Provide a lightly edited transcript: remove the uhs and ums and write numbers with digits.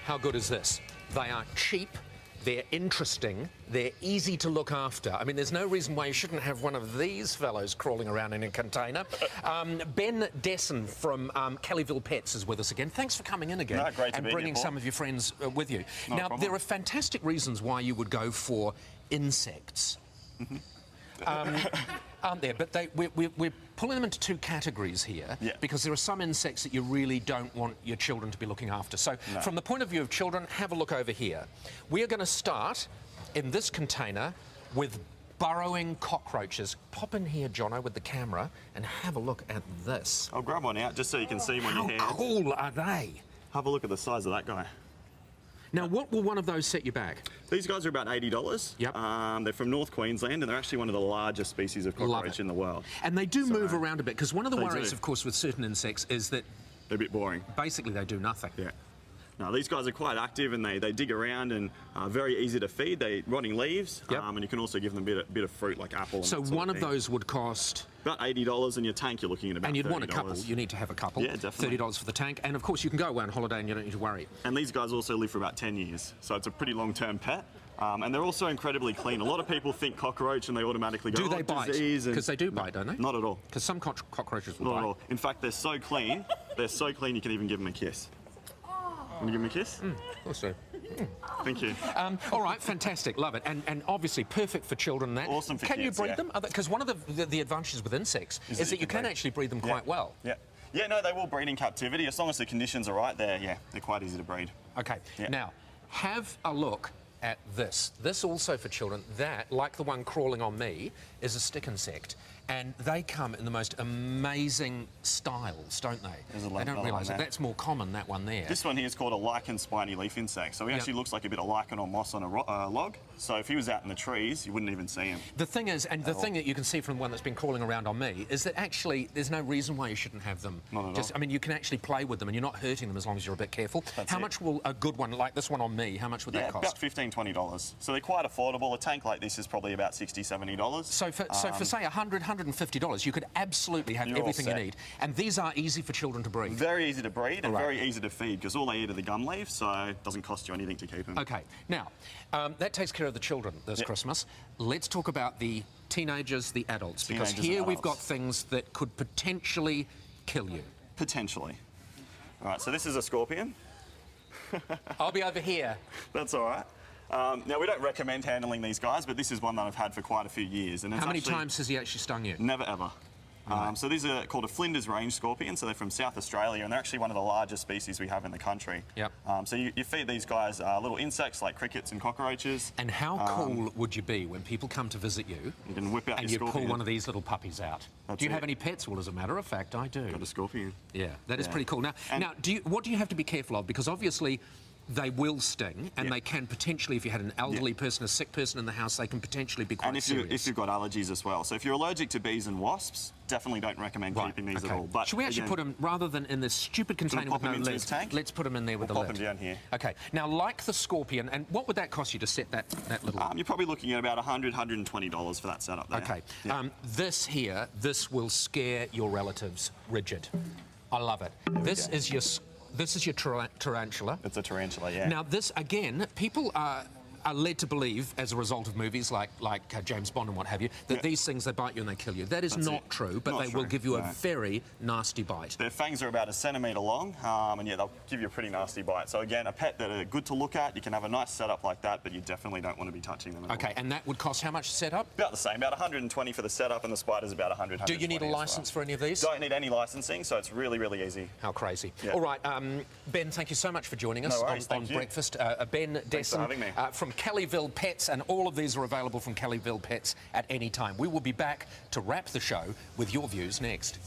How good is this? They are cheap, they're interesting, they're easy to look after. I mean, there's no reason why you shouldn't have one of these fellows crawling around in a container. Ben Dessen from Kellyville Pets is with us again. Thanks for coming in again. No, great to and be bringing here, some of your friends with you. No now, problem. there are fantastic reasons why you would go for insects. Aren't there? But we're pulling them into two categories here because there are some insects that you really don't want your children to be looking after. So from the point of view of children, have a look over here. We are going to start in this container with burrowing cockroaches. Pop in here, Jono, with the camera and have a look at this. I'll grab one out just so you can see them on your hands. How cool are they? Have a look at the size of that guy. Now, what will one of those set you back? These guys are about $80. Yep. They're from North Queensland, and they're actually one of the largest species of cockroach in the world. And they do move around a bit, because one of the They worries, do. of course, with certain insects is that They're a bit boring. basically they do nothing. Yeah. No, these guys are quite active, and they dig around and are very easy to feed. They eat rotting leaves, and you can also give them a bit of fruit like apple. And So one of those would cost about $80, and your tank you're looking at about $30. And you'd want a couple. You need to have a couple. Yeah, definitely. $30 for the tank. And, of course, you can go away on holiday and you don't need to worry. And these guys also live for about 10 years, so it's a pretty long-term pet. And they're also incredibly clean. A lot of people think cockroach and they automatically go, Do they bite? disease. Because they do bite, don't they? Not at all. Because some cockroaches will Not bite. at all. In fact, they're so clean you can even give them a kiss. Want to give them a kiss? Also. Thank you. All right, fantastic, love it, and obviously perfect for children. That Awesome for can kids, you breed them? Because one of the advantages with insects is that you can actually breed them quite well. Yeah, no, they will breed in captivity as long as the conditions are right. They're quite easy to breed. Okay. Now, have a look at this. This also for children. That, like the one crawling on me, is a stick insect. And they come in the most amazing styles, don't they? They don't realise that. That's more common, that one there. This one here is called a lichen spiny leaf insect. So he actually looks like a bit of lichen or moss on a log. So if he was out in the trees, you wouldn't even see him. The thing is, and the thing that you can see from the one that's been crawling around on me, is that actually there's no reason why you shouldn't have them. Not at all. I mean, you can actually play with them and you're not hurting them as long as you're a bit careful. How much will a good one, like this one on me, how much would that cost? About $15, $20. So they're quite affordable. A tank like this is probably about $60, $70. So for say $100, $150, you could absolutely have everything you need. And these are easy for children to breed. Very easy to breed and very easy to feed because all they eat are the gum leaves, so it doesn't cost you anything to keep them. Okay, now, that takes care of the children this Christmas. Let's talk about the teenagers, the adults, because here we've got things that could potentially kill you. Potentially. All right, so this is a scorpion. I'll be over here. That's all right. Now, we don't recommend handling these guys, but this is one that I've had for quite a few years. And how many times has he actually stung you? Never, ever. So these are called a Flinders Range scorpion, so they're from South Australia, and they're actually one of the largest species we have in the country. So you feed these guys little insects like crickets and cockroaches. And how cool would you be when people come to visit you, you can whip out and your you scorpion. pull one of these little puppies out? Do you have any pets? Well, as a matter of fact, I do. Got a scorpion. Yeah, that is pretty cool. Now, what do you have to be careful of? Because obviously they will sting, and they can potentially, if you had an elderly person, a sick person in the house, they can potentially be quite serious. And if you've got allergies as well. So if you're allergic to bees and wasps, definitely don't recommend keeping these at all. But should we actually put them, rather than in this stupid container with no lid, let's put them in there with the lid? Pop them down here. Okay. Now, like the scorpion, and what would that cost you to set that little... You're probably looking at about $100, $120 for that setup there. Okay. This will scare your relatives rigid. I love it. This is your tarantula. It's a tarantula, yeah. Now, this, again, people are led to believe, as a result of movies like James Bond and what have you, that these things, they bite you and they kill you. That is not true, but they will give you a very nasty bite. Their fangs are about a centimetre long, and they'll give you a pretty nasty bite. So again, a pet that are good to look at, you can have a nice setup like that, but you definitely don't want to be touching them at all. Okay, and that would cost how much to set up? About the same, about $120 for the setup, and the spider's about $100. Do you need a licence for any of these? Don't need any licensing, so it's really, really easy. How crazy. All right, Ben, thank you so much for joining us on Breakfast. Ben Dessen from Kellyville Pets, and all of these are available from Kellyville Pets at any time. We will be back to wrap the show with your views next.